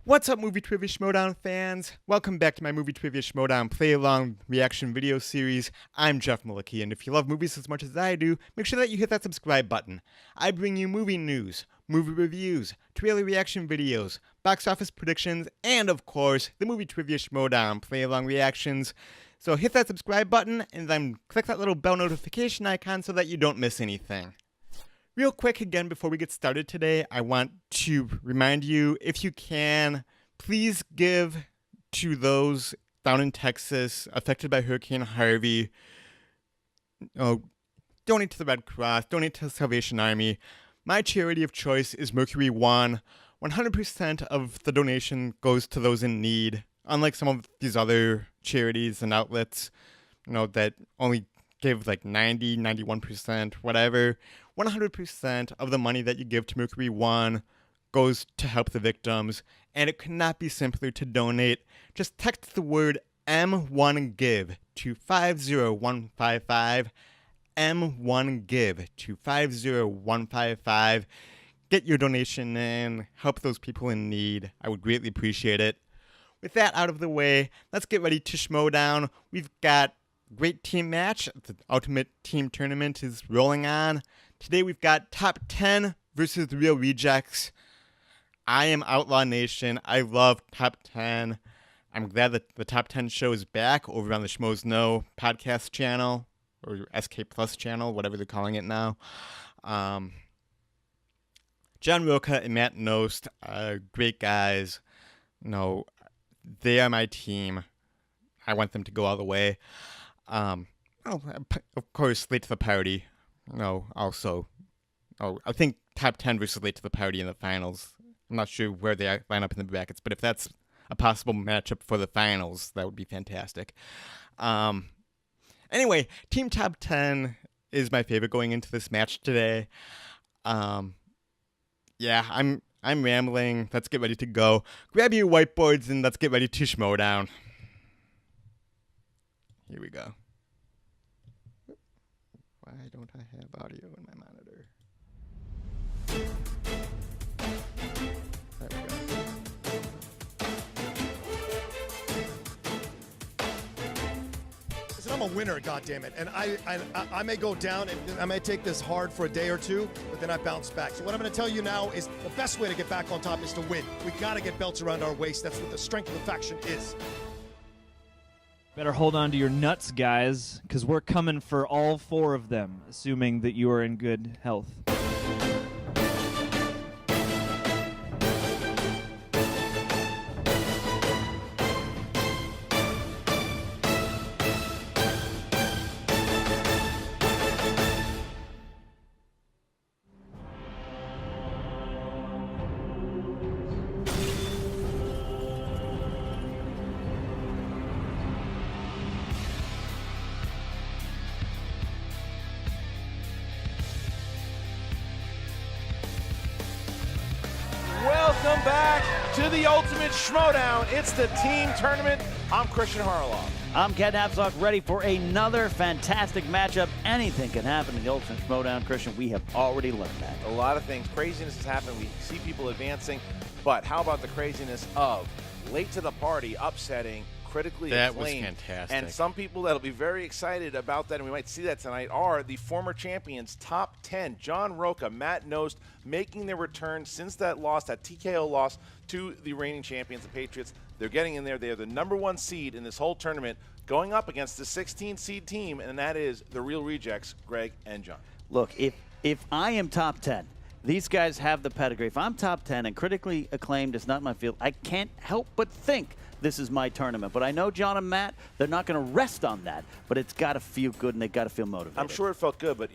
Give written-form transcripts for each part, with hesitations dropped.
What's up, Movie Trivia Schmoedown fans? Welcome back to my Movie Trivia Schmoedown play-along reaction video series. I'm Jeff Malicki, and if you love movies as much as I do, make sure that you hit that subscribe button. I bring you movie news, movie reviews, trailer reaction videos, box office predictions, and of course, the Movie Trivia Schmoedown play-along reactions. So hit that subscribe button, and then click that little bell notification icon so that you don't miss anything. Real quick again before we get started today, I want to remind you, if you can, please give to those down in Texas affected by Hurricane Harvey. Donate to the Red Cross, donate to the Salvation Army. My charity of choice is Mercury One. 100% of the donation goes to those in need, unlike some of these other charities and outlets, that only give like 90, 91%, whatever. 100% of the money that you give to Mercury One goes to help the victims, and it could not be simpler to donate. Just text the word M1GIVE to 50155, M1GIVE to 50155. Get your donation in, help those people in need. I would greatly appreciate it. With that out of the way, let's get ready to Schmoedown. We've got great team match. The Ultimate Team Tournament is rolling on. Today we've got Top 10 versus the Real Rejects. I am Outlaw Nation. I love Top 10. I'm glad that the Top 10 show is back over on the Schmoes Know podcast channel, or SK Plus channel, whatever they're calling it now. John Roca and Matt Nost, great guys. They are my team. I want them to go all the way. Of course, Late to the Party. I think Top 10 versus Late to the Party in the finals. I'm not sure where they line up in the brackets, but if that's a possible matchup for the finals, that would be fantastic. Anyway, Team Top 10 is my favorite going into this match today. I'm rambling. Let's get ready to go. Grab your whiteboards and let's get ready to Schmoedown. Here we go. Why don't I have audio in my monitor? There we go. Listen, I'm a winner, goddammit, and I may go down and I may take this hard for a day or two, but then I bounce back. So what I'm going to tell you now is the best way to get back on top is to win. We got to get belts around our waist. That's what the strength of the faction is. Better hold on to your nuts, guys, because we're coming for all four of them, assuming that you are in good health. Welcome back to the Ultimate Schmoedown. It's the team tournament. I'm Christian Harloff. I'm Ken Napzok, ready for another fantastic matchup. Anything can happen in the Ultimate Schmoedown, Christian. We have already learned that. A lot of things. Craziness has happened. We see people advancing. But how about the craziness of late to the party, upsetting, critically acclaimed? That was fantastic. And some people that'll be very excited about that, and we might see that tonight, are the former champions, Top 10. John Roca, Matt Nost, making their return since that loss, that TKO loss to the reigning champions, the Patriots. They're getting in there. They are the #1 seed in this whole tournament, going up against the 16 seed team, and that is the Real Rejects, Greg and John. Look, if I am top 10, these guys have the pedigree. If I'm top 10 and critically acclaimed is not my field, I can't help but think this is my tournament. But I know John and Matt, they're not going to rest on that, but it's got to feel good and they've got to feel motivated. I'm sure it felt good, but,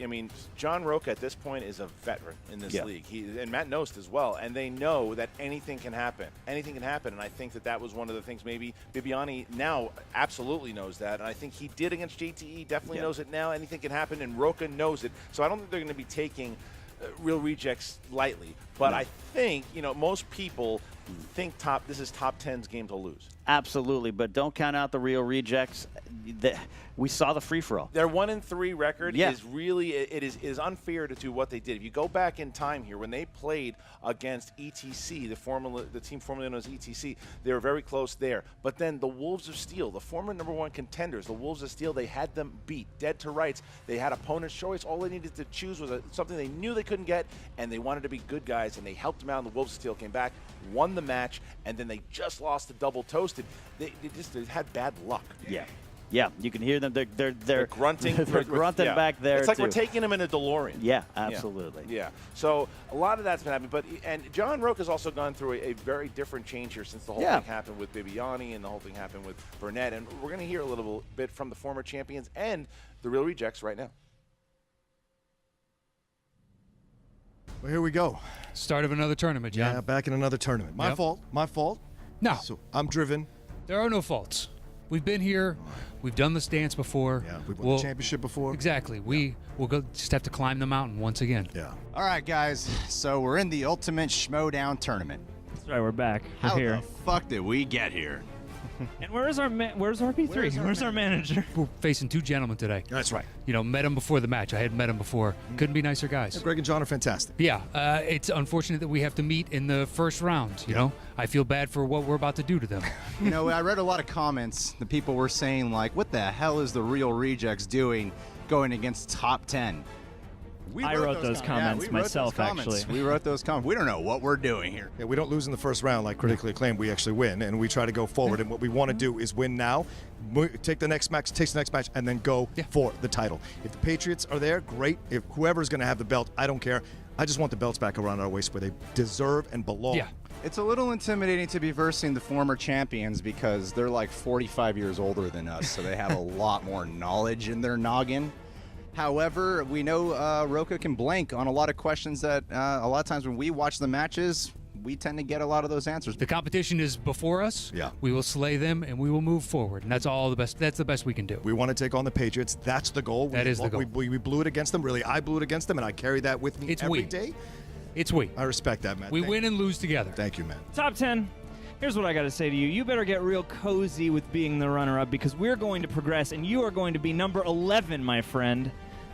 John Roca at this point is a veteran in this league. And Matt Nost as well, and they know that anything can happen. Anything can happen, and I think that was one of the things maybe Bibiani now absolutely knows that, and I think he did against JTE, definitely knows it now. Anything can happen, and Roca knows it. So I don't think they're going to be taking Real Rejects lightly. But I think, most people think this is top 10's game to lose. Absolutely, but don't count out the real rejects. We saw the free-for-all. Their 1-3 record Yeah. is really it is unfair to do what they did. If you go back in time here, when they played against ETC, the team formerly known as ETC, they were very close there. But then the Wolves of Steel, the former #1 contenders, the Wolves of Steel, they had them beat dead to rights. They had opponent's choice. All they needed to choose was something they knew they couldn't get, and they wanted to be good guys, and they helped them out. And the Wolves of Steel came back, won the match, and then they just lost to Double Toasted. They had bad luck. Yeah. Yeah, you can hear them. They're grunting. They're grunting back there. It's like too. we're taking them in a DeLorean. Yeah, absolutely. Yeah. So a lot of that's been happening. And John Roque has also gone through a very different change here since the whole thing happened with Bibiani and the whole thing happened with Burnett. And we're going to hear a little bit from the former champions and the real rejects right now. Well, here we go. Start of another tournament, John. Yeah, back in another tournament. My fault. My fault. No, So I'm driven. there are no faults. We've been here. We've done this dance before. Yeah, we've won the championship before. Exactly. We'll go just have to climb the mountain once again. Yeah. All right, guys. So we're in the Ultimate Schmoedown tournament. That's right, we're back. How We're here. the fuck did we get here? And where's RP3? Where's our manager? We're facing two gentlemen today. That's right. Met them before the match. I had met them before. Couldn't be nicer guys. Greg and John are fantastic. Yeah, it's unfortunate that we have to meet in the first round. You know, I feel bad for what we're about to do to them. I read a lot of comments. The people were saying, like, what the hell is the real rejects doing going against top 10? I wrote those comments myself, actually. We wrote those comments. We don't know what we're doing here. Yeah, we don't lose in the first round like critically acclaimed. We actually win, and we try to go forward. And what we want to do is win now, take the next match, and then go for the title. If the Patriots are there, great. If whoever's going to have the belt, I don't care. I just want the belts back around our waist where they deserve and belong. Yeah. It's a little intimidating to be versing the former champions because they're like 45 years older than us, so they have a lot more knowledge in their noggin. However, we know Roca can blank on a lot of questions that a lot of times when we watch the matches, we tend to get a lot of those answers. The competition is before us. Yeah. We will slay them and we will move forward, and that's all the best. That's the best we can do. We want to take on the Patriots. That's the goal. That is the goal. We blew it against them. Really, I blew it against them, and I carry that with me every day. It's we. I respect that, man. We win and lose together. Thank you, man. Top 10. Here's what I got to say to you. You better get real cozy with being the runner-up because we're going to progress, and you are going to be number 11, my friend.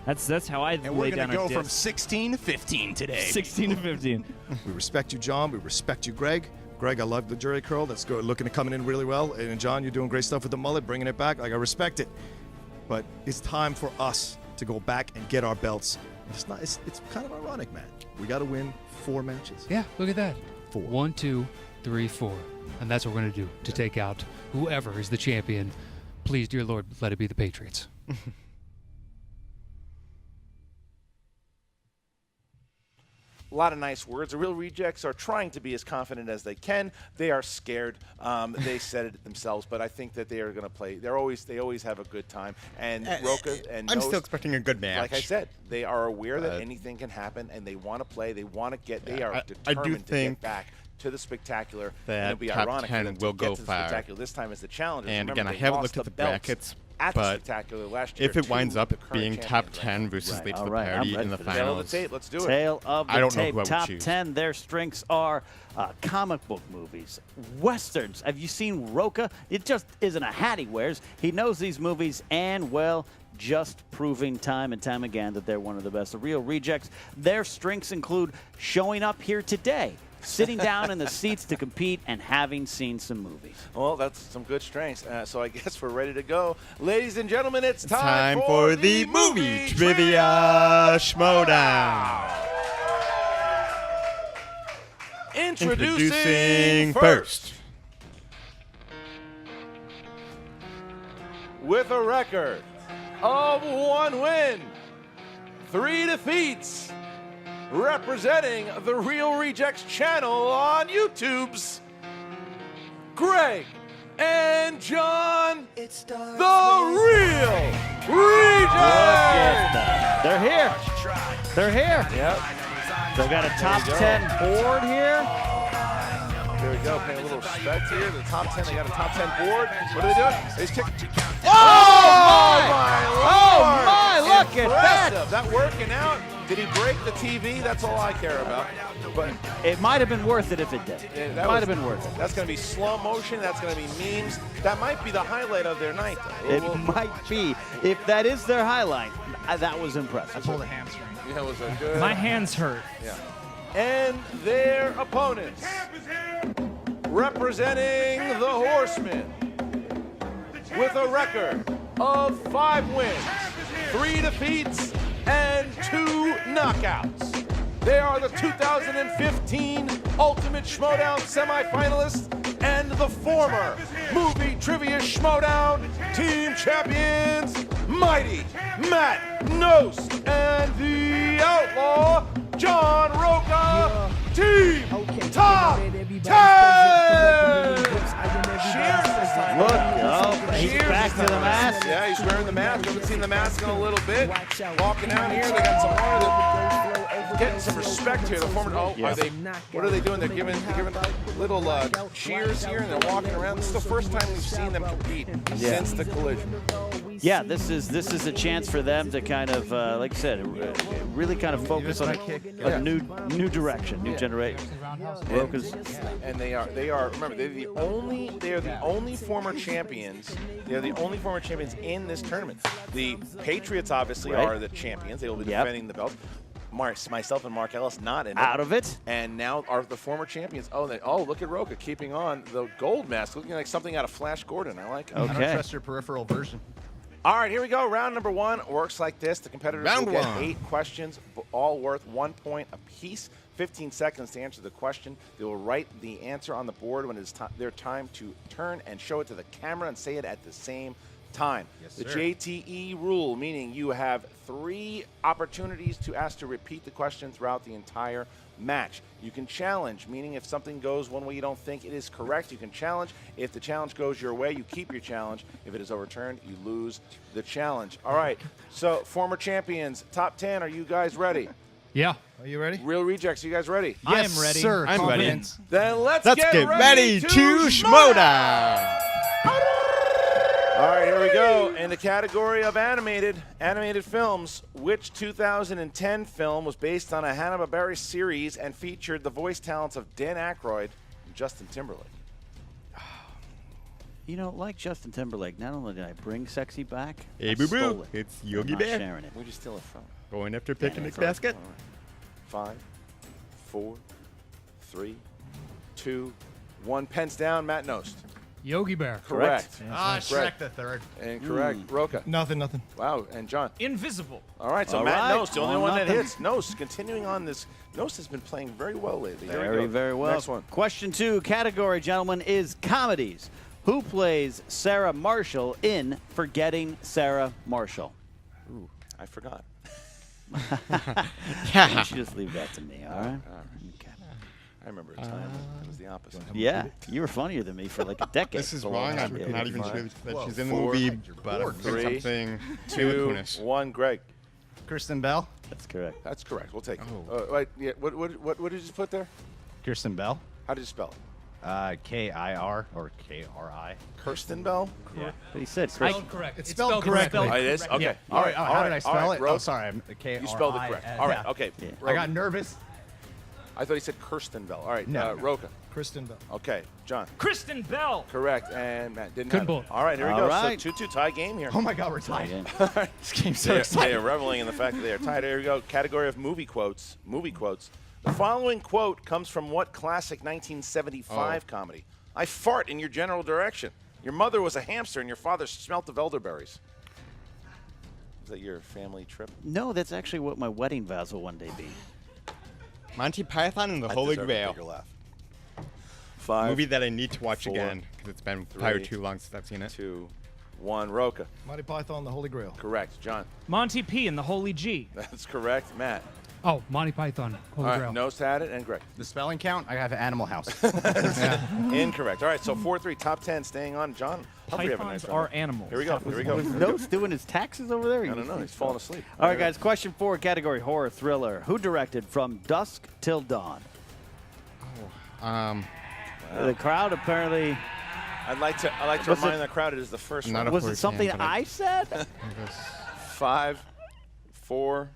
That's how I lay down our And we're going to go from 16 to 15 today. 16 to 15. We respect you, John. We respect you, Greg. Greg, I love the jury curl. That's good. Looking at coming in really well. And John, you're doing great stuff with the mullet, bringing it back. Like, I respect it. But it's time for us to go back and get our belts. It's kind of ironic, man. We got to win 4 matches. Yeah, look at that. 4. 1, 2, 3, 4. And that's what we're going to do to take out whoever is the champion. Please, dear Lord, let it be the Patriots. A lot of nice words. The real rejects are trying to be as confident as they can. They are scared. They said it themselves, but I think that they are going to play. They always have a good time. And Roca and I'm Nose, still expecting a good match. like I said, they are aware that anything can happen, and they want to play. They want to get. They are determined to get back to the spectacular. that it'll be top ironic 10 for them will to go get to the far. spectacular. This time is the challenge. And Remember, again, I they haven't lost looked at the belts brackets, at the but spectacular last year. if it to winds up the current being top champions, 10 versus Right, late to all the right, I'm party ready in the for the Tail of finals, the tape. Let's do it. Tale of the I don't know tape. who I would Top choose. 10. Their strengths are comic book movies, westerns. Have you seen Roca? It just isn't a hat he wears. He knows these movies and, well, just proving time and time again that they're one of the best. The real rejects. Their strengths include showing up here today, sitting down in the seats to compete, and having seen some movies. Well, that's some good strengths. So I guess we're ready to go. Ladies and gentlemen, it's time for the Movie Trivia Schmoedown. Introducing first. With a record of 1 win, 3 defeats, representing the Real Rejects channel on YouTube's Greg and John, the Real Rejects. They're here. They're here. Yep. They've got a top 10 board here. There we go, paying a little respect here. The top 10, they got a top 10 board. What are they doing? They just kick. Oh, my Oh, my, look at that. Impressive. That working out. Did he break the TV? That's all I care about. But It might have been worth it if it did. that Might have been worth it. That's going to be slow motion. That's going to be memes. That might be the highlight of their night, though. It might be. If that is their highlight, that was impressive. Pulled a hamstring. Yeah, it was a good. My hands hurt. Yeah. And their opponents, representing the Horsemen, with a record of 5 wins, 3 defeats, and 2 knockouts. They are the 2015 Ultimate Schmoedown semifinalists and the former Movie Trivia Schmoedown team champions, Mighty Matt Nost and the Outlaw John Roca, Team Top 10! Cheers this time. Look, he's Cheers back to this the time. mask. Yeah, he's wearing the mask. We haven't seen the mask in a little bit. Walking out here, they got some more. Getting some respect here. The former. Oh, Yes. what are they doing? They're giving little cheers here, and they're walking around. This is the first time we've seen them compete since the collision. Yeah, this is a chance for them to kind of, like I said, really kind of focus on a new direction, new generation. Roca's. And they are. Remember, they're the only former champions. They're the only former champions in this tournament. The Patriots obviously Right. are the champions. They will be defending the belt. Myself and Mark Ellis not in Out of it. And now are the former champions. Oh, look at Roca keeping on the gold mask, looking like something out of Flash Gordon. I like it. I don't Okay. trust your peripheral version. All right, here we go. Round number 1 works like this. The competitors Round will get 1. 8 questions, all worth 1 point apiece. 15 seconds to answer the question. They will write the answer on the board when it is their time to turn and show it to the camera and say it at the same time. Yes, the sir. JTE rule, meaning you have 3 opportunities to ask to repeat the question throughout the entire match. You can challenge, meaning if something goes one way you don't think it is correct, you can challenge. If the challenge goes your way, you keep your challenge. If it is overturned, you lose the challenge. All right, so former champions, top 10, are you guys ready? Yeah. Are you ready? Real rejects, you guys ready? I am ready. Sir, I'm ready. confidence. Then let's Get ready to Schmoedown! All right, here we go. In the category of animated films, which 2010 film was based on a Hanna-Barbera series and featured the voice talents of Dan Aykroyd and Justin Timberlake? You know, like Justin Timberlake, not only did I bring sexy back, Hey, I boo-boo, stole it. it's I'm Yogi not Bear. sharing it. Where'd you steal it from? Going after picnic Sorry. basket. All right. 5, 4, 3, 2, 1. Pens down, Matt Nost. Yogi Bear. Correct. Ah, Correct. Shrek the third. Incorrect. Roca. Nothing. Wow. And John. Invisible. All right, so All Matt right, Nost, the only all one that nothing. hits. Nost, continuing on this. Nost has been playing very well lately. Here we Very, go. very well. Next one. Question 2, category, gentlemen, is comedies. Who plays Sarah Marshall in Forgetting Sarah Marshall? Ooh, I forgot. You should just leave that to me, all right? Okay. I remember a time it was the opposite. Yeah, you were funnier than me for like a decade. This is The wrong. last I'm one. not even Fine. sure that Whoa, she's in the 4, movie, but I'm Three, doing something. 2, Kunis. 1. Greg. Kirsten Bell. That's correct. That's correct. We'll take it. Oh. Wait, yeah, what did you just put there? Kirsten Bell. How did you spell it? K-I-R or K-R-I. Kirsten Bell? But he said Chris. Spelled correct. It's spelled correctly. Oh, it is? Okay. Yeah. All right. How did I spell all right, it? Ro- Oh, sorry. K-R-I. You spelled it correct. All right. Okay. Yeah. I got nervous. I thought he said Kirsten Bell. All right. No. Roca. Kristen Bell. Okay. John. Kristen Bell. Correct. And Matt didn't Couldn't have it. pull it. All right. Here we All go. right. So 2-2 tie game here. Oh my God, we're tied. Again. This game's so They exciting. are reveling in the fact that they are tied. Here we go. Category of movie quotes. Movie quotes. The following quote comes from what classic 1975 comedy? I fart in your general direction. Your mother was a hamster and your father smelt of elderberries. Is that your family trip? No, that's actually what my wedding vows will one day be. Monty Python and the I Holy deserve a Grail. bigger laugh. 5, Movie that I need to watch 4, again because it's been probably 3, too long since I've seen it. 2, 1. Roca. Monty Python, the Holy Grail. Correct. John. Monty P and the Holy G. That's correct. Matt. Oh, Monty Python. Holy All right. Grail. Nost had it. And Greg. The spelling count? I have Animal House. Incorrect. All right. So 4-3. Top 10 staying on. John. hopefully you have a Pythons nice are round. animals. Here we go. Here we go. Was Nose doing his taxes over there? I don't know. He's falling asleep. All right, guys. Question 4, category horror thriller. Who directed From Dusk Till Dawn? The crowd apparently. I'd like to Was remind it- the crowd it is the first Not one. a Was it horse something hand, but I said? 5, 4,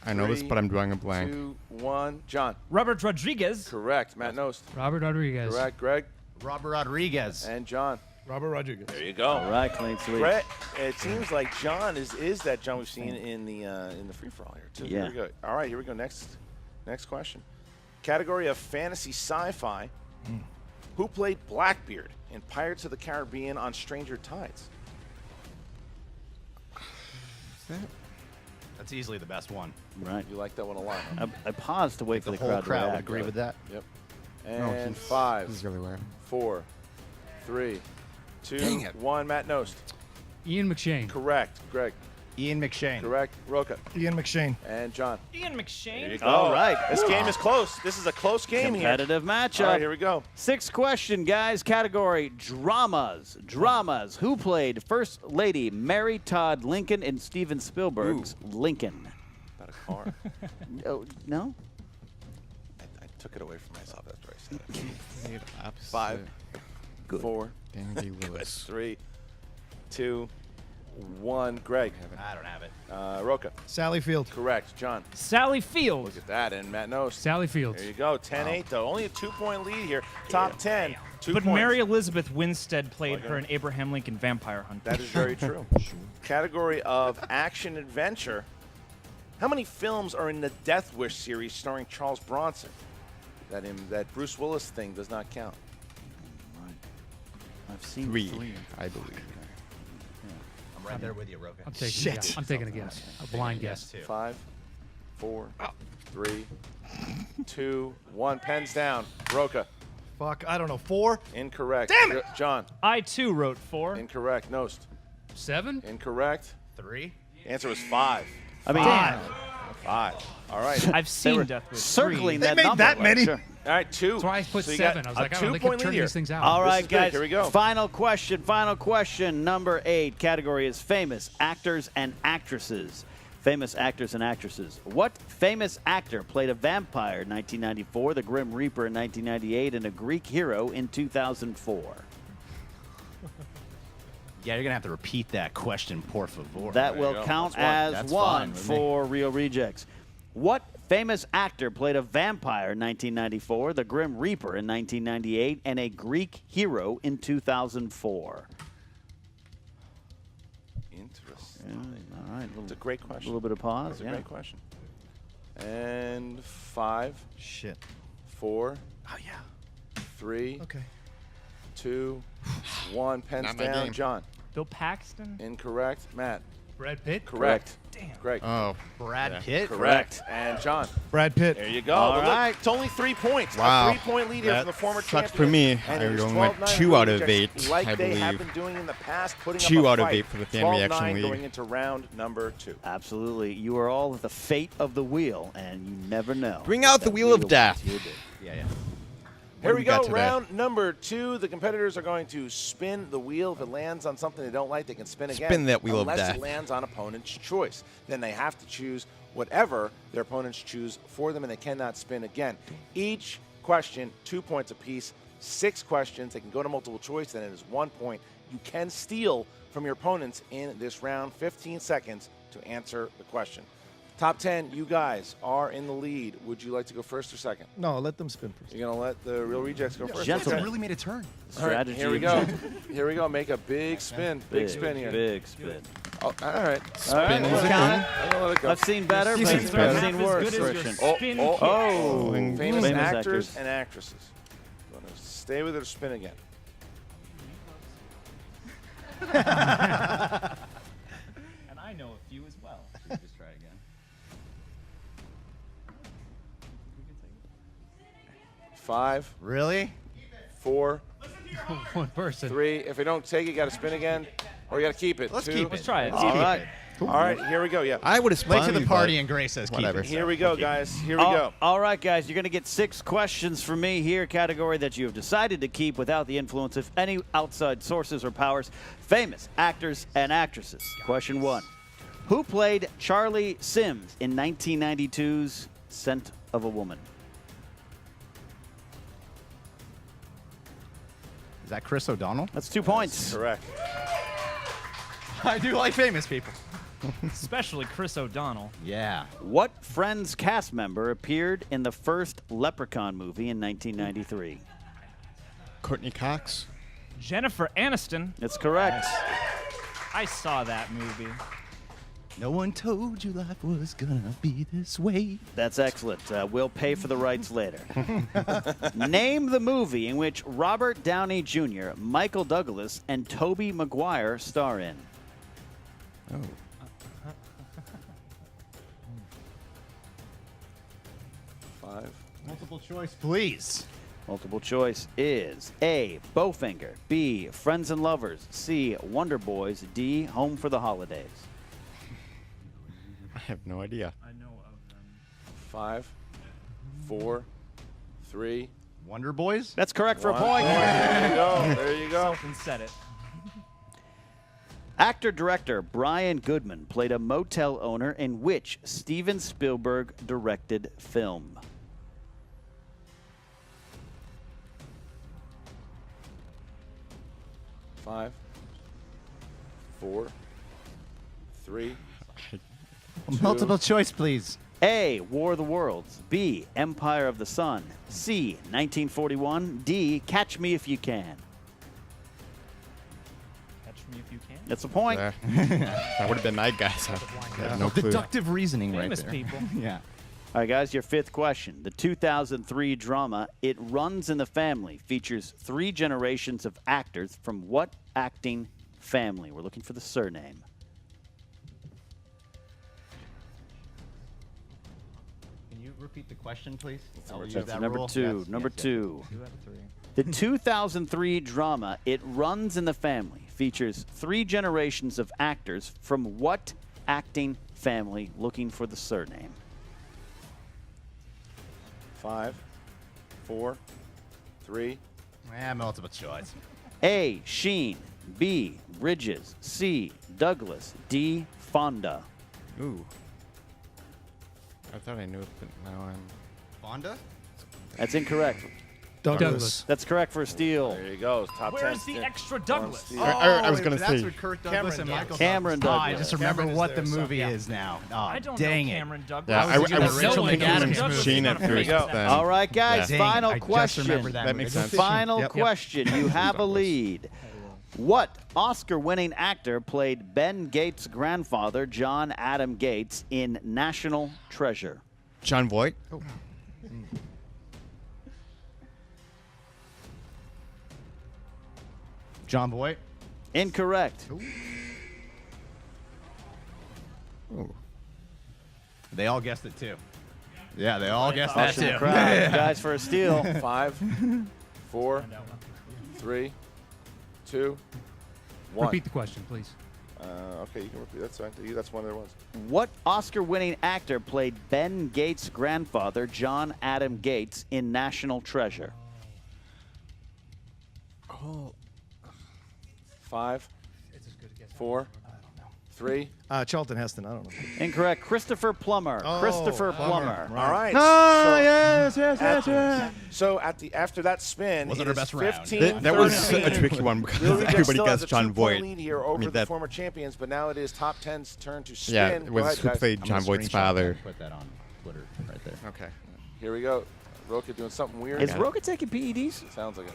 I know this, 3, but I'm drawing a blank. 2, 1. John. Robert Rodriguez. Correct. Matt Nost. Robert Rodriguez. Correct. Greg. Robert Rodriguez. And John. Robert Rodriguez. There you go. All right, clean sweep. Brett, it seems like John is that John we've seen in the free for all here too. Yeah. Here we go. All right, here we go. Next question. Category of fantasy sci-fi. Who played Blackbeard in Pirates of the Caribbean on Stranger Tides? That's easily the best one. Right. You like that one a lot, huh? I paused to wait for The the whole crowd crowd to would react. agree with that. Yep. No, And he's 5, really weird. 4, 3, 2, Dang it. 1. Matt Nost. Ian McShane. Correct. Greg. Ian McShane. Correct. Roca. Ian McShane. And John. Ian There you McShane. go. All right. This game is close. This is a close game here. Competitive matchup. All right, here we go. Sixth question, guys. Category dramas. Dramas. Who played First Lady Mary Todd Lincoln in Steven Spielberg's Lincoln? About a car. Oh, no? I took it away from myself after I said it. Opposite. 5, Good. 4, Daniel Day-Lewis. 3, 2, 1. Greg. I don't have it. Roca. Sally Field. Correct. John. Sally Field. Look at that. And Matt Nost. Sally Fields. There you go. 10-8, though. Only a 2-point lead here. Top 10. 2 But points. Mary Elizabeth Winstead played her in Abraham Lincoln Vampire Hunter. That is very true. Category of action adventure. How many films are in the Death Wish series starring Charles Bronson? That Bruce Willis thing does not count. I've seen 3, three. I believe. I'm right there with you, Roka. I'm taking a guess. I'm taking a guess. A blind guess. 5, 4, 3, 2, 1. Pens down. Roca. Fuck, I don't know. 4. Incorrect. Damn it! John. I too wrote 4. Incorrect. Nost. 7? Incorrect. 3. Answer was 5. I mean, 5. All right. I've they seen were Death Wish 3. circling They that made number. that many? Sure. All right, 2. That's why I put So you 7. got I was like, a I don't know, they 2-point could turn lead here. these things out. All This right, is good. guys. Here we go. Final question. Number 8. Category is famous actors and actresses. Famous actors and actresses. What famous actor played a vampire in 1994, the Grim Reaper in 1998, and a Greek hero in 2004? Yeah, you're going to have to repeat that question, por favor. That There you will go. count That's one. as That's one fine with me. for Real Rejects. What famous actor played a vampire in 1994, the Grim Reaper in 1998, and a Greek hero in 2004? Interesting. All right, It's a great a question. little bit of pause. That's a Yeah. great question. And 5, Shit. 4, Oh, yeah. 3, Okay. 2, 1. Pens Not my down. game. John. Bill Paxton. Incorrect. Matt. Brad Pitt? Correct. Damn. Greg. Oh, Brad Pitt? Correct. And John. Brad Pitt. There you go. All But look, right. it's only 3 points. Wow. A 3-point lead here That from the former sucks champion. for me. And I it is only went 12-9 2 out of Rejects, 8, like I they have believe. been doing in the past, putting 2 up a out of fight. 8 for the fan reaction 12-9 lead. going into round number 2. Absolutely. You are all at the fate of the wheel, and you never know. Bring what out the that wheel of will death. do. Yeah, yeah. Here do we we got go, today? round number 2. The competitors are going to spin the wheel. If it lands on something they don't like, they can spin again. Spin that wheel of unless death. it lands on opponent's choice. Then they have to choose whatever their opponents choose for them, and they cannot spin again. Each question, 2 points apiece. 6 questions. They can go to multiple choice, then it is 1 point. You can steal from your opponents in this round. 15 seconds to answer the question. Top 10, you guys are in the lead. Would you like to go first or second? No, let them spin first. You're going to let the real rejects go first? Gentlemen. I really made a turn. All right, Strategy. here we go. Here we go. Make a big spin. Big spin here. Big spin. Oh, all right. spin is a Count gun. it. I'm gonna let it go. I've seen better, but Season's I've better. seen Half as worse. good as your Christian. spin Oh, kick. Oh, Famous famous actors actors. and actresses. I'm gonna stay with it or spin again. And I know a few as well. Just try again. 5, Really? 4, One person. 3. If you don't take it, you got to spin again, or you got to keep it. Let's 2. keep it. Let's try it. All right. All right, here we go. Yeah. I would have spun. Late to the but party, and Grace says keep whatever. it. Here we go, guys. Here we go. All right, guys, you're going to get 6 questions from me here, category that you have decided to keep without the influence of any outside sources or powers. Famous actors and actresses. Question 1. Who played Charlie Sims in 1992's Scent of a Woman? Is that Chris O'Donnell? That's 2 points. Correct. I do like famous people. Especially Chris O'Donnell. Yeah. What Friends cast member appeared in the first Leprechaun movie in 1993? Courtney Cox. Jennifer Aniston. That's correct. I saw that movie. No one told you life was gonna be this way. That's excellent. We'll pay for the rights later. Name the movie in which Robert Downey Jr., Michael Douglas, and Tobey Maguire star in. Oh. Five. Multiple choice, please. Multiple choice is A, Bowfinger, B, Friends and Lovers, C, Wonder Boys, D, Home for the Holidays. I have no idea. I know of them. 5, 4, 3. Wonder Boys? That's correct for a 1. point. There you go. There you go. Something said it. Actor-director Brian Goodman played a motel owner in which Steven Spielberg directed film? Five, 4, 3. Multiple choice, please. A, War of the Worlds, B, Empire of the Sun, C, 1941, D, Catch Me If You Can. Catch me if you can. That's a point. There. That would have been my guess. I have no clue. Deductive reasoning Famous right there. people. Yeah. All right, guys, your fifth question. The 2003 drama It Runs in the Family features 3 generations of actors from what acting family? We're looking for the surname. Can you repeat the question, please? I'll use That's that number rule. 2. Yes, Number yes, 2. 2 out of 3. The 2003 drama It Runs in the Family features 3 generations of actors from what acting family? Looking for the surname. 5, 4, 3. Yeah, multiple choice. A, Sheen, B, Bridges, C, Douglas, D, Fonda. Ooh. I thought I knew it, but now I'm. Fonda? That's incorrect. Douglas. That's correct for a steal. There you go. Top 10. Where's the extra Douglas? Steal. I was gonna that's say with Kurt Douglas Cameron and Michael Cameron Douglas. Douglas. I just remember Cameron is what the there, so- movie yeah. is now. Oh, I don't dang know it. Cameron Douglas. Yeah, I was original thinking Cameron Douglas Sheen is at gonna first. fix that. Then. All right, guys, Dang, final I just question. remembered that That movie. makes sense. Final Yep. question. You have a Douglas. lead. What Oscar-winning actor played Ben Gates' grandfather, John Adam Gates, in National Treasure? John Voight. John Voight. Incorrect. Ooh. They all guessed it too. Yeah, they all guessed that Caution the too. crowd. Guys, for a steal. 5, 4, 3, 2, 1. Repeat the question, please. Okay, you can repeat. That's fine. That's one of the ones. What Oscar-winning actor played Ben Gates' grandfather, John Adam Gates, in National Treasure? Oh. 5, 4, 3. Charlton Heston. I don't know. Incorrect. Christopher Plummer. Oh, Christopher Plummer. Plummer. All right. So after that spin, Wasn't it our is best round. 15. That was 13. a tricky one because Lily Jack everybody still has guessed a John 2-point Voight. lead here over the that- former champions, but now it is top 10's turn to spin. Yeah, it Go was ahead, who guys. played John Voight's father. Put that on Twitter right there. Okay. Here we go. Roka doing something weird. Is Roka taking PEDs? Sounds like it.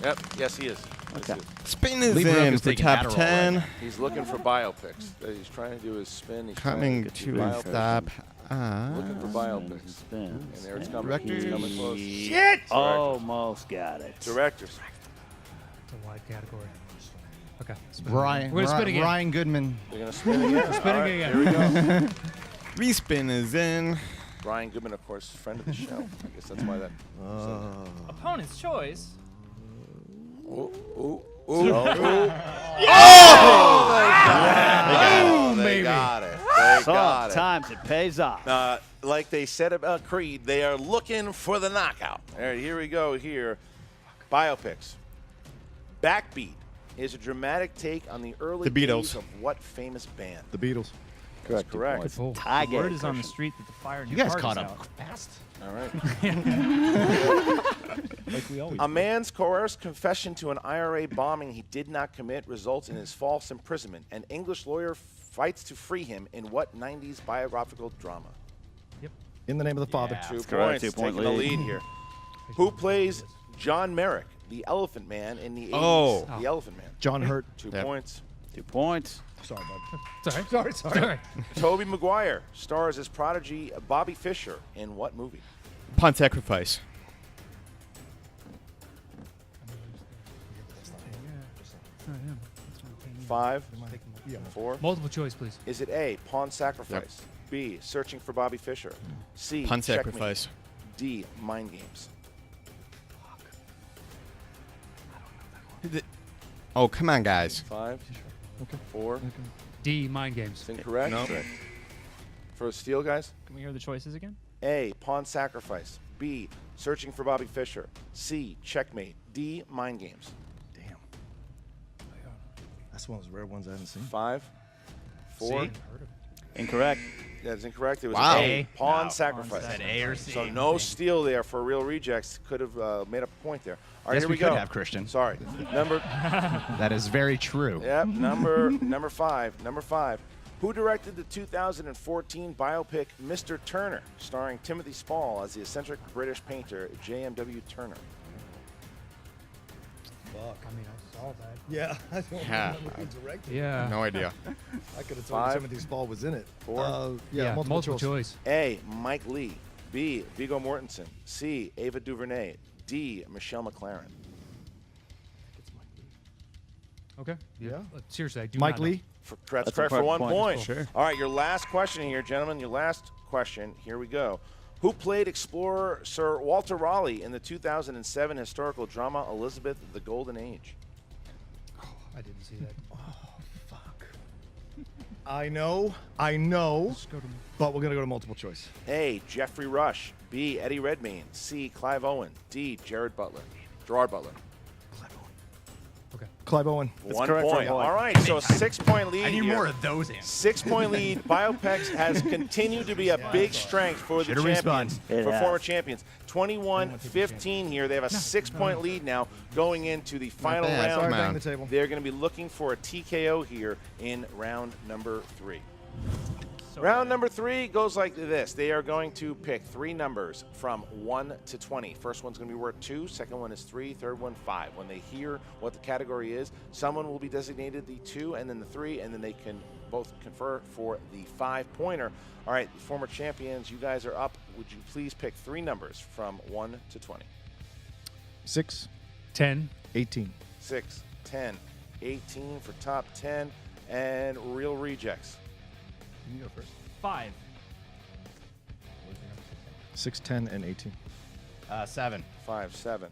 Yep. Yes, he is. Yes, Okay. he is. Spin is Lee Brooke in is for taking top Adderall 10. He's looking for biopics. He's trying to do his spin. He's Coming trying to to get a biopics. stop. Looking for biopics. Spin. And there it's coming. Directors. He's coming close. Shit! Almost got it. Directors. It's a wide category. Okay. Ryan, We're gonna spin again. Ryan Goodman. They're going to spin again. Spinning All right, again. Here we go. Respin is in. Brian Goodman, of course, friend of the show. I guess that's why that. Opponent's choice. Ooh, ooh, ooh. They got it. They got it. Sometimes it pays off. Like they said about Creed, they are looking for the knockout. All right, here we go here. Biopics. Backbeat is a dramatic take on the early The Beatles. days of what famous band? The Beatles. That's correct. It's Oh. tie game. Word is on the street that the fire in You your guys car caught is up out. fast. All right. Like we always A man's coerced confession to an IRA bombing he did not commit results in his false imprisonment. An English lawyer fights to free him in what 90s biographical drama? In the Name of the Father. Yeah. 2 That's correct. points, 2-point taking the lead. lead here. Who plays John Merrick, the Elephant Man in the 80s? Oh. The Elephant Man. John Hurt. 2 Yep. points. 2 points. Sorry, bud. Sorry. Sorry. Tobey Maguire stars as prodigy Bobby Fischer in what movie? Pawn Sacrifice. Five, Yeah. 4. Multiple choice, please. Is it A, Pawn Sacrifice, B, Searching for Bobby Fischer, C, Pawn Checkmate, Sacrifice. D, Mind Games? Oh, come on, guys. 5, 4. D, mind games. It's incorrect. No. For Steele, guys? Can we hear the choices again? A, Pawn Sacrifice, B, Searching for Bobby Fischer, C, Checkmate, D, Mind Games? Damn. That's one of those rare ones I haven't seen. 5, 4. C. Incorrect. That's incorrect. It was Wow. A, Pawn Sacrifice. Said A or C. So no steal there for real rejects. Could have made up a point there. All right, Yes, here we we could go. have, Christian. Sorry. Number That is very true. Yep, number 5. Number 5. Who directed the 2014 biopic Mr. Turner, starring Timothy Spall as the eccentric British painter J.M.W. Turner? Fuck. I mean, I saw that. Yeah, I don't Yeah. remember who directed. Yeah. No idea. I could have told 5, Timothy Spall was in it. 4. Yeah, multiple choice. choice. A. Mike Lee. B. Viggo Mortensen. C. Ava DuVernay. D. Michelle McLaren. Okay. Yeah. Seriously, I do Mike not know. Lee. That's That's correct a for correct 1 point. point. Sure. All right, your last question here, gentlemen. Your last question. Here we go. Who played explorer Sir Walter Raleigh in the 2007 historical drama Elizabeth the Golden Age? I didn't see that. I know, but we're going to go to multiple choice. A. Jeffrey Rush. B. Eddie Redmayne. C. Clive Owen. D. Gerard Butler. Clive Owen. One correct for a point. point. All right, so a 6-point lead. I need here. more of those answers. 6-point lead. Biopex has continued to be a big strength for the Should've respun. champions, It for has. former champions. 21-15 here. They have a 6-point lead now going into the final bad. round. Sorry, Come bang on. the table. They're going to be looking for a TKO here in round number 3. Round number 3 goes like this. They are going to pick 3 numbers from 1 to 20. First one's going to be worth 2. Second one is 3. Third one 5. When they hear what the category is, someone will be designated the 2 and then the 3, and then they can both confer for the 5-pointer. All right, former champions, you guys are up. Would you please pick 3 numbers from 1 to 20? 6, 10. 18. 6, 10, 18 for top 10, and real rejects. You go first. 5. 6, 10, and 18. 7. 5, 7.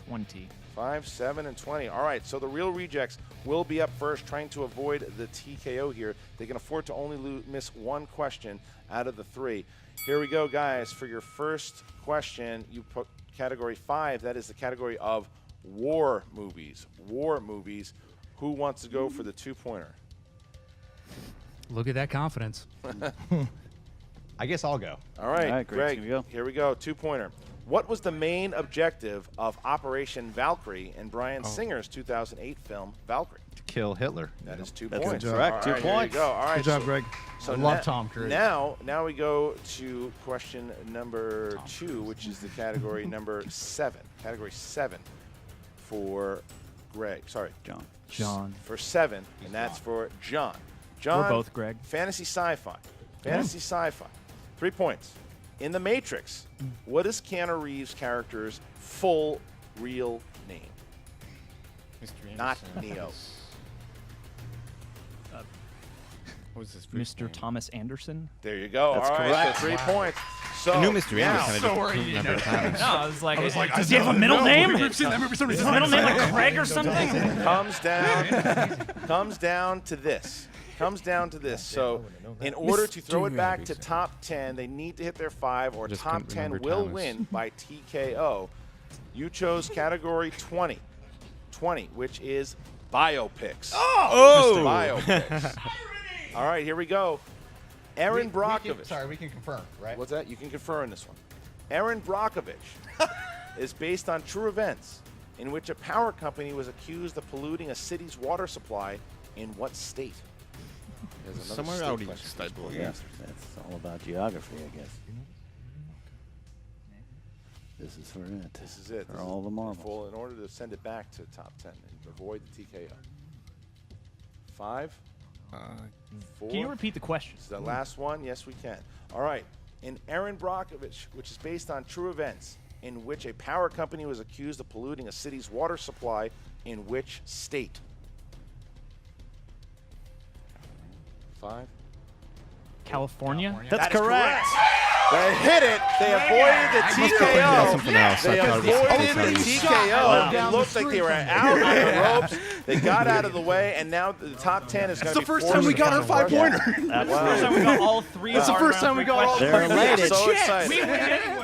20. 5, 7, and 20. All right, so the real rejects will be up first, trying to avoid the TKO here. They can afford to only miss 1 question out of the 3. Here we go, guys. For your first question, you put category 5. That is the category of war movies. War movies. Who wants to go for the 2-pointer? Look at that confidence. I guess I'll go. All right, All right, Greg, Greg, here we go. 2-pointer. What was the main objective of Operation Valkyrie in Brian Singer's 2008 film Valkyrie? To kill Hitler. That is 2 That's points. correct. All 2 right, here you points. go. All right, Good job, Greg. So I love Tom Cruise. Now we go to question number 2, which is the category number 7. Category 7 for Greg. Sorry, John. for 7, and that's for John. John. We're both Greg. Fantasy sci-fi. Fantasy sci-fi. 3 points. In The Matrix, what is Keanu Reeves' character's full real name? Not Neo. What was his first Mr. name? Thomas Anderson. There you go. That's All right, correct. so 3 points. So I knew Mr. now, Anderson. so are you, Number of times. No, I was like, does he have a middle name? Is his middle name like Craig or something? comes down to this. So, in order to throw it back to top 10, they need to hit their 5, or Just top couldn't 10 remember will Thomas. win by TKO. You chose category 20, which is biopics. Oh! Biopics. All right, here we go. Aaron Brockovich. Sorry, we can confirm, right? What's that? You can confer on this one. Aaron Brockovich is based on true events in which a power company was accused of polluting a city's water supply in what state? There's another Somewhere state out question. east, I believe. Yeah, that's all about geography, I guess. This is for it. This is it. For This all is the marbles. full in order to send it back to top 10 and avoid the TKO. 5, 4. Can you repeat the question? This is the last one. Yes, we can. All right. In Erin Brockovich, which is based on true events, in which a power company was accused of polluting a city's water supply, in which state? 5. California? That's That is correct. They hit it. They avoided the Must have been TKO. something else. They I thought it was avoided something the else. TKO. It looked like they were out on the ropes. They got out of the way, and now the top 10 is going to be the first time we got our 5-pointer. That's the first time we got all three. It's the first time we got all They're elated. So excited.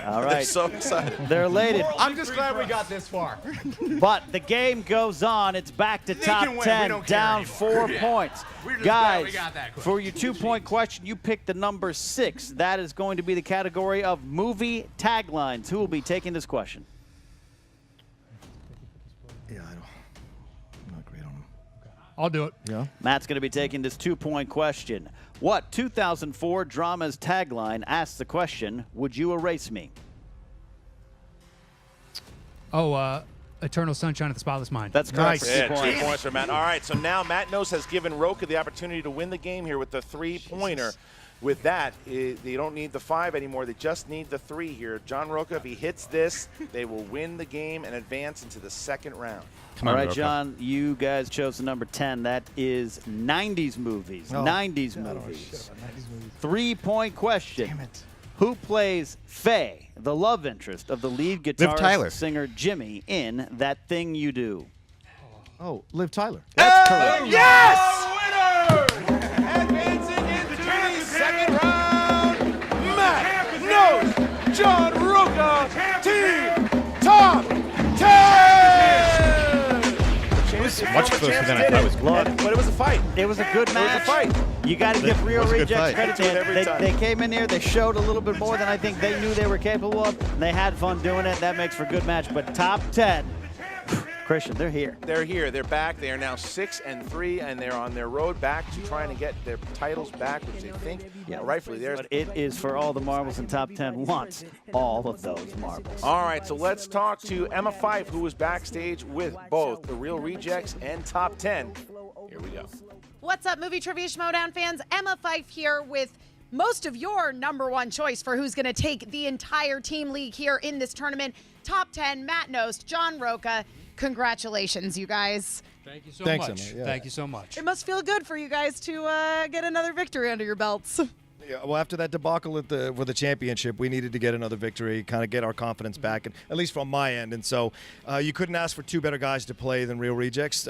All They're right. so excited. They're elated. I'm just glad we got this far. But the game goes on. It's back to top can win. We 10, don't care down anymore. 4 points. We're just glad we Guys, got that for your 2-point question, you picked the number 6. That is going to be the category of movie taglines. Who will be taking this question? Yeah, I'm not great on them. I'll do it. Yeah. Matt's going to be taking this 2-point question. What 2004 drama's tagline asks the question, would you erase me? Oh, Eternal Sunshine of the Spotless Mind. That's correct. Nice. For 2 Yeah, points. 2 points for Matt. All right, so now Matt Nose has given Roka the opportunity to win the game here with the 3-pointer. With that, they don't need the 5 anymore. They just need the 3 here. John Roka, if he hits this, they will win the game and advance into the second round. Come All on, right, Roka. John, you guys chose the number 10. That is 90s movies. 90s movies. 3-point question. Damn it. Who plays Faye, the love interest of the lead Tyler. guitarist singer Jimmy in That Thing You Do? Oh, Liv Tyler. That's correct. Advancing into the second round, Matt Nose, John Roka, team top 10. It was much closer than I thought it was going to be. But it was a fight. It was a good match. fight. You got to give Real was a good Rejects fight. credit. Do it every time. They came in here, they showed a little bit more than I think they knew they were capable of, and they had fun doing it. That makes for a good match. But top 10, Christian, they're here. They're here. They're back. They are now 6-3, and they're on their road back to trying to get their titles back, which they think rightfully theirs. But it is for all the marbles, and top 10 wants all of those marbles. All right, so let's talk to Emma Fife, who was backstage with both the Real Rejects and Top 10. Here we go. What's up, Movie Trivia Schmoedown fans? Emma Fife here with most of your number 1 choice for who's going to take the entire team league here in this tournament. Top 10, Matt Nost, John Roka. Congratulations, you guys. Thank you so Thanks, much. Emma, yeah. Thank you so much. It must feel good for you guys to get another victory under your belts. Yeah, well, after that debacle with the championship, we needed to get another victory, kind of get our confidence back, and at least from my end. And so you couldn't ask for 2 better guys to play than Real Rejects.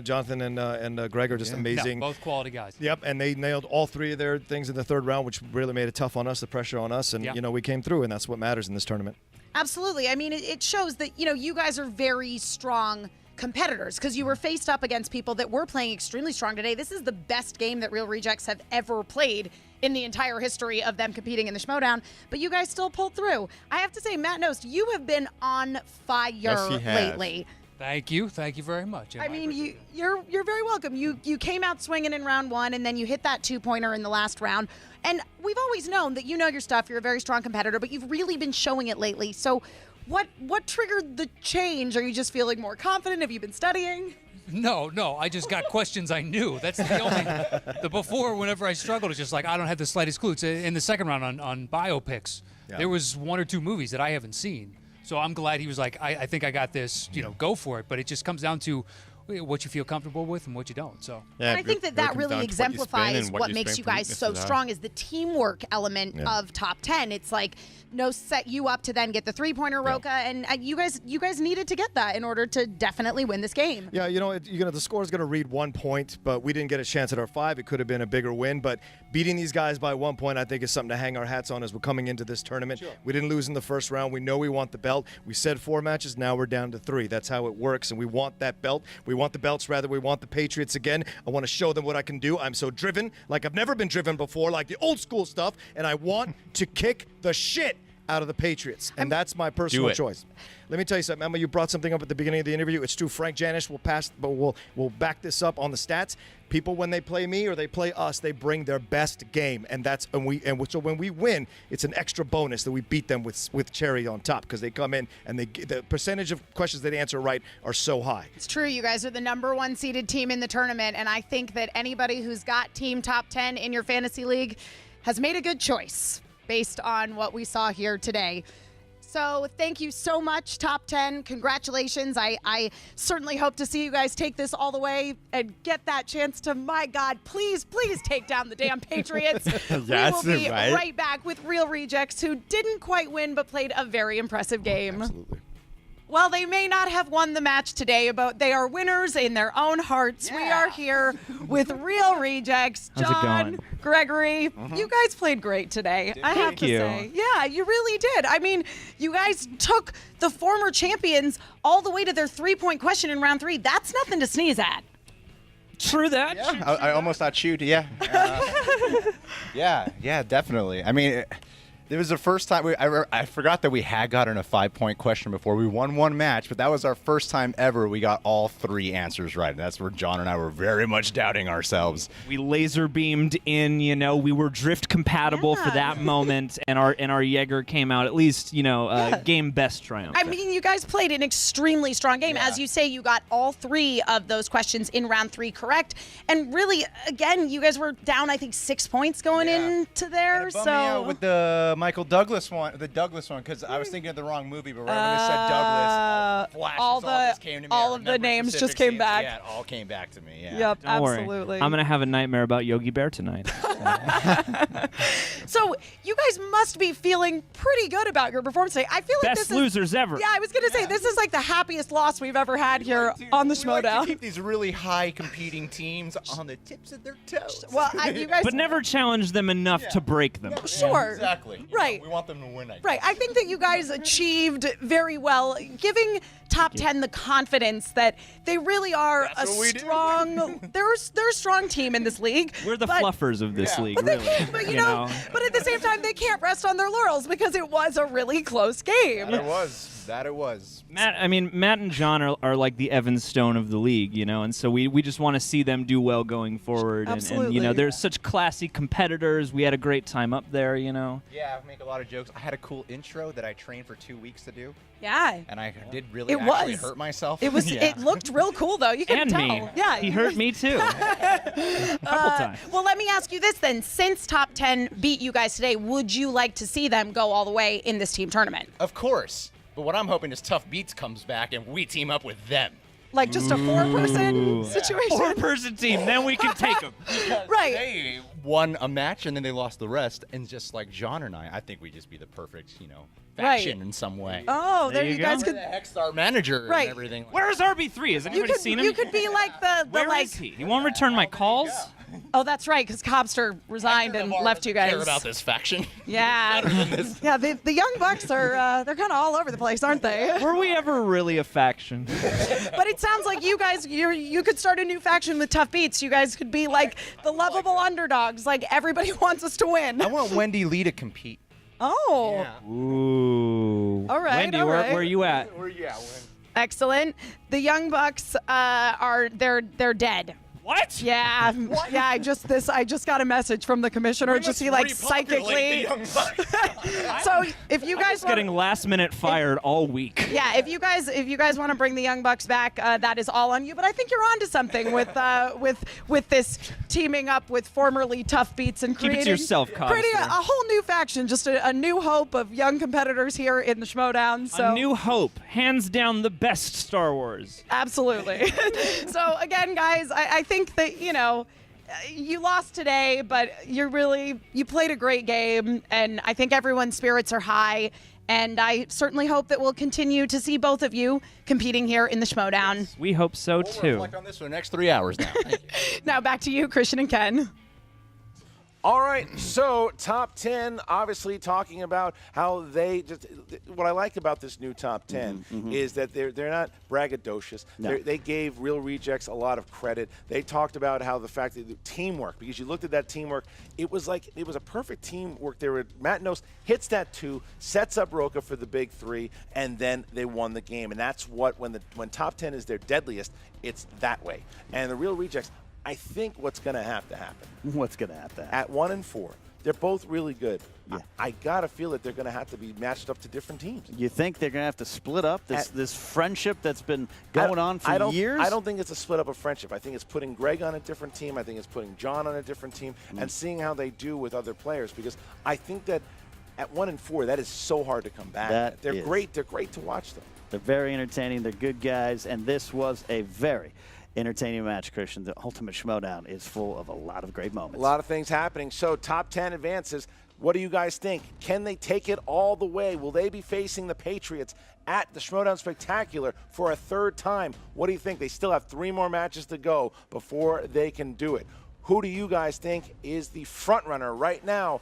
Jonathan and Greg are just amazing. No, both quality guys. Yep, and they nailed all 3 of their things in the 3rd round, which really made it tough on us, the pressure on us, and Yeah. we came through, and that's what matters in this tournament. Absolutely. I mean, it shows that, you guys are very strong competitors because you were faced up against people that were playing extremely strong today. This is the best game that Real Rejects have ever played in the entire history of them competing in the Schmoedown, but you guys still pulled through. I have to say, Matt Nost, you have been on fire Yes, he has. Thank lately. you. Thank you very much. I mean, you're very welcome. You came out swinging in round 1, and then you hit that 2-pointer in the last round. And we've always known that you know your stuff. You're a very strong competitor, but you've really been showing it lately. So, what triggered the change? Are you just feeling more confident? Have you been studying? No, I just got questions I knew. That's the only. The before, whenever I struggled, it's just like I don't have the slightest clue. It's in the second round on biopics. Yeah. There was 1 or 2 movies that I haven't seen. So I'm glad he was like, I think I got this. Go for it. But it just comes down to what you feel comfortable with and what you don't. So Yeah, And I think that comes down really to what you spin exemplifies and what your makes you strengths and guys so weaknesses are. strong is the teamwork element of top 10. It's like no set you up to then get the 3-pointer, Roka, and you guys needed to get that in order to definitely win this game. Yeah, the score is going to read 1 point, but we didn't get a chance at our 5. It could have been a bigger win, but beating these guys by 1 point, I think, is something to hang our hats on as we're coming into this tournament. Sure. We didn't lose in the first round. We know we want the belt. We said 4 matches. Now we're down to 3. That's how it works, and we want that belt. We want the belts, rather. We want the Patriots again. I want to show them what I can do. I'm so driven, like I've never been driven before, like the old school stuff, and I want to kick the shit out of the Patriots, and that's my personal choice. Let me tell you something, Emma. You brought something up at the beginning of the interview. It's true. Frank Janish will pass, but we'll back this up on the stats. People, when they play me or they play us, they bring their best game, and so when we win, it's an extra bonus that we beat them with cherry on top because they come in and the percentage of questions they answer right are so high. It's true. You guys are the #1 seeded team in the tournament, and I think that anybody who's got team top 10 in your fantasy league has made a good choice based on what we saw here today. So thank you so much, top 10. Congratulations. I certainly hope to see you guys take this all the way and get that chance to, my God, please take down the damn Patriots. Yes, we will be right. right back with Real Rejects, who didn't quite win but played a very impressive game. Absolutely. Well, they may not have won the match today, but they are winners in their own hearts. We are here with Real Rejects. How's it John, going? Gregory, you guys played great today. I have to you. say. Yeah, you really did. I mean, you guys took the former champions all the way to their 3-point question in round 3. That's nothing to sneeze at. True that. Yeah, I almost thought shoot. Yeah. Yeah, definitely. I mean, it was the first time I forgot that we had gotten a 5-point question before. We won one match, but that was our first time ever we got all 3 answers right. And that's where John and I were very much doubting ourselves. We laser beamed in, we were drift compatible for that moment, and our Jaeger came out at least, game best triumph. I mean, you guys played an extremely strong game. Yeah. As you say, you got all 3 of those questions in round 3 correct. And really, again, you guys were down, I think, 6 points going into there. It bummed me out with the Michael Douglas one, because I was thinking of the wrong movie, but right when they said Douglas, flashes all just came to me. all I of the remember names just specific came scenes. back. Yeah, it all came back to me. Yeah. Yep, Don't worry. absolutely. I'm going to have a nightmare about Yogi Bear tonight. So you guys must be feeling pretty good about your performance today. I feel like Best this losers ever. Yeah, I was going to say, this is like the happiest loss we've ever had here on the We like to Schmoedown. keep these really high competing teams on the tips of their toes. Well, you guys... But never challenge them enough to break them. Sure. Exactly. Right. We want them to win. Right. I think that you guys achieved very well, giving top 10 the confidence that they really are That's what we do. strong. They're a strong team in this league. We're the but- fluffers of this league, But they really. can't. But but at the same time, they can't rest on their laurels because it was a really close game. That it was. Matt and John are like the Evan Stone of the league, and so we just want to see them do well going forward. Absolutely. And they're such classy competitors. We had a great time up there, Yeah, I make a lot of jokes. I had a cool intro that I trained for 2 weeks to do, Yeah. and I did really It actually was. hurt myself. It was. Yeah. It looked real cool, though. You can and tell. me. Yeah. He hurt me too. A couple times. Well, let me ask you this then. Since top 10 beat you guys today, would you like to see them go all the way in this team tournament? Of course. But what I'm hoping is Tough Beats comes back and we team up with them. Like just a 4-person situation? 4-person team, then we can take them. Right. They won a match and then they lost the rest. And just like John and I think we'd just be the perfect, faction in some way. Oh, there you you go. guys Where could. the heck's our manager Right. and everything? Where's RB3? Has anybody seen him? You could be like the Where like. is he? He won't return my calls? Oh, that's right, because Cobster resigned and left you guys. Care about this faction? Yeah. Yeah. The Young Bucks are they're kind of all over the place, aren't they? Were we ever really a faction? But it sounds like you guys you could start a new faction with Tough Beats. You guys could be like the lovable underdogs. Like everybody wants us to win. I want Wendy Lee to compete. Oh. Ooh. All right, Wendy, all right. where are you at? Excellent. The Young Bucks they're dead. What? Yeah. Yeah, I just got a message from the commissioner. Just he like psychically. So if you guys Getting last minute fired all week. yeah, if you guys want to bring the Young Bucks back, that is all on you. But I think you're onto something with this teaming up with formerly Tough Beats and Keep it creating to yourself, creating a Cobster. whole new faction, just a new hope of young competitors here in the Schmoedown. So A new hope. Hands down the best Star Wars. absolutely. So again, guys, I think that you lost today, but you played a great game, and I think everyone's spirits are high. And I certainly hope that we'll continue to see both of you competing here in the Schmoedown. We hope so We'll too. reflect on this for the next 3 hours now. Thank you. Now back to you, Christian and Ken. All right, so top 10, obviously talking about how they just what I like about this new top 10 is that they're not braggadocious. No. They gave Real Rejects a lot of credit. They talked about how the fact that the teamwork, because you looked at that teamwork, it was a perfect teamwork. There were Matt Nost hits that 2, sets up Roca for the big 3, and then they won the game. And that's what when top 10 is their deadliest, it's that way. And the Real Rejects, I think what's going to have to happen. What's going to have to happen? At 1 and 4, they're both really good. Yeah. I got to feel that they're going to have to be matched up to different teams. You think they're going to have to split up this friendship that's been going on for years? I don't think it's a split up of friendship. I think it's putting Greg on a different team. I think it's putting John on a different team and seeing how they do with other players, because I think that at 1 and 4, that is so hard to come back. They're great. They're great to watch them. They're very entertaining. They're good guys, and this was a very entertaining match, Christian. The Ultimate Schmoedown is full of a lot of great moments. A lot of things happening. So top 10 advances. What do you guys think? Can they take it all the way? Will they be facing the Patriots at the Schmoedown Spectacular for a 3rd time? What do you think? They still have 3 more matches to go before they can do it. Who do you guys think is the front runner right now?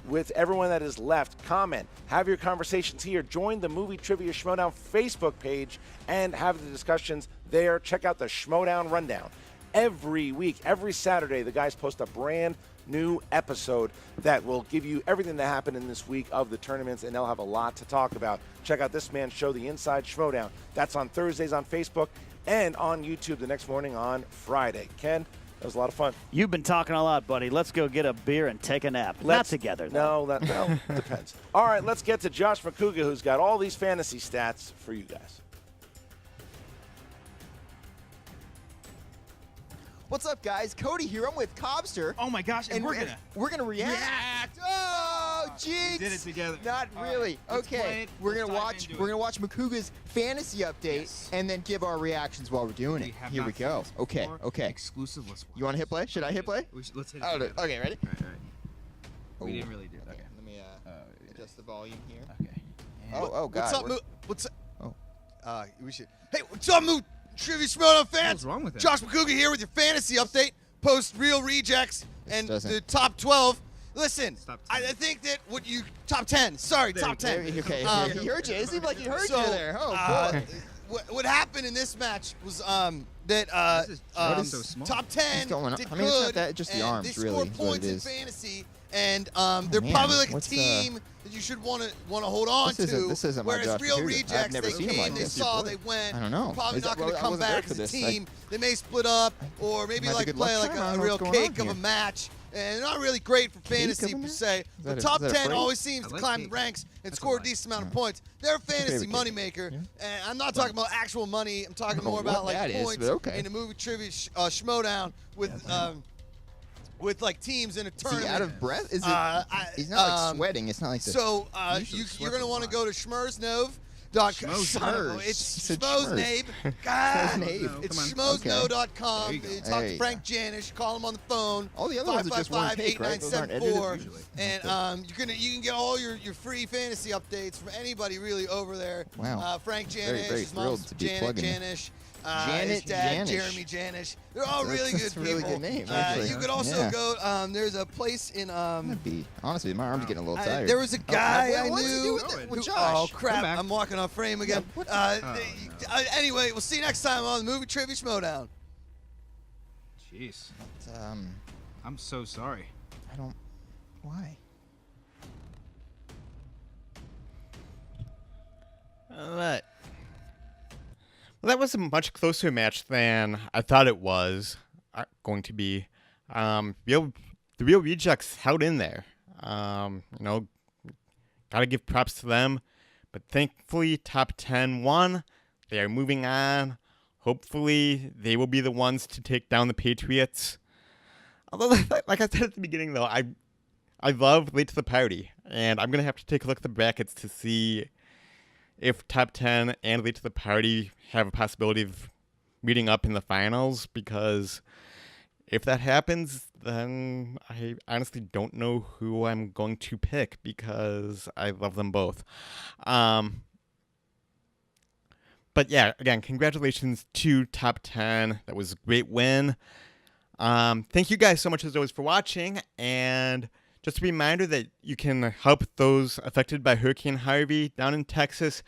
With everyone that is left, comment, have your conversations here. Join the Movie Trivia Schmoedown Facebook page and have the discussions there. Check out the Schmoedown Rundown. Every week, every Saturday, the guys post a brand new episode that will give you everything that happened in this week of the tournaments, and they'll have a lot to talk about. Check out this man's show, The Inside Schmoedown. That's on Thursdays on Facebook and on YouTube the next morning on Friday. Ken, that was a lot of fun. You've been talking a lot, buddy. Let's go get a beer and take a nap. Not together, though. No, well, depends. All right, let's get to Josh McCouga, who's got all these fantasy stats for you guys. What's up, guys? Cody here. I'm with Cobster. Oh my gosh, and we're gonna react. Oh, jinx! We did it together. Not really. Right, okay, we're gonna watch McCouga's fantasy update and then give our reactions while we're doing it. Here we go. Okay. Exclusive. Let's watch. You want to hit play? Should I hit play? Let's hit it. Okay, ready? All right. We didn't really do that. Okay. Let me adjust the volume here. Okay. Oh God. What's up, What's up? Oh. We should. Hey, what's up, Trivia Schmoedown fans? What's wrong with him? Josh McCouga here with your fantasy update. Post Real Rejects and doesn't- the top 12. Listen, Top 10. I think that top 10. Sorry, top 10. Okay. He heard you. It seemed like he heard So, you there. Oh boy. What happened in this match was that what is so small? top 10 What's going on? did I mean, it's not good, that- just the and arms, they really, scored is what points it in is. fantasy, and they're man, probably like a what's the- team that you should want to hold on to. This isn't my Whereas Josh Real McCouga. I've Rejects, never they seen him came, like they this. saw, they went. I don't know. Probably Is not that- going to well, I come wasn't there back for as a this. team. They may split up, or maybe Might be like good play luck like charm. I a don't know real what's going on cake of a here. match. And they're not really great for fantasy of a per match? se. But that a- top is that a 10 phrase? always seems I to like climb the cake. ranks and That's score a a decent amount of points. They're a fantasy favorite cake. moneymaker. And I'm not talking about actual money. I'm talking more about what like that is, points but okay. in the movie trivia Schmoedown with like teams in a Is tournament. he out of breath? Is it? He's not like sweating. It's not like this. So Usually you're sweats going to a want to lot. go to schmoesnove.com. Schmoes. It's Said Schmoesnabe. God. Schmoesnabe. It's Come on. schmoesno.com. There you go. Talk There to you Frank Janish. Call him on the phone. All the other ones are just one take, right? Those aren't edited 555-8974. usually. And you can get all your free fantasy updates from anybody really over there. Wow. Frank Janish, Very, very his mom's thrilled to be Janet plugging. Janish. Janet his dad, Janish. Jeremy Janish. They're all really That's good a really people. good name, actually. You could also Yeah. go. There's a place in. That'd be honestly, my arms getting a little tired. There was a guy I what's he knew. do with who- Josh? Oh Come crap! back. I'm walking off frame again. Anyway, we'll see you next time on the Movie Trivia Schmoedown. Jeez. Um, I'm so sorry. I don't. Why? All right. Well, that was a much closer match than I thought it was going to be. The Real Rejects held in there. Gotta give props to them. But thankfully, top 10 won. They are moving on. Hopefully, they will be the ones to take down the Patriots. Although, like I said at the beginning, though, I love Late to the Party. And I'm going to have to take a look at the brackets to see if top 10 and Late to the Party have a possibility of meeting up in the finals, because if that happens, then I honestly don't know who I'm going to pick because I love them both. But yeah, again, congratulations to top 10. That was a great win. Thank you guys so much as always for watching, and just a reminder that you can help those affected by Hurricane Harvey down in Texas.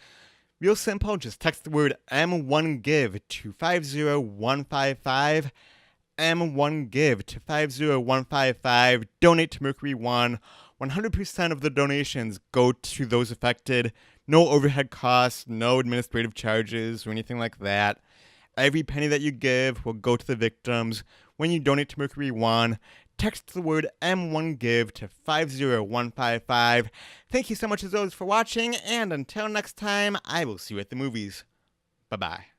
Real simple, just text the word M1GIVE to 50155. M1GIVE to 50155. Donate to Mercury One. 100% of the donations go to those affected. No overhead costs, no administrative charges, or anything like that. Every penny that you give will go to the victims. When you donate to Mercury One, text the word M1GIVE to 50155. Thank you so much as always for watching, and until next time, I will see you at the movies. Bye-bye.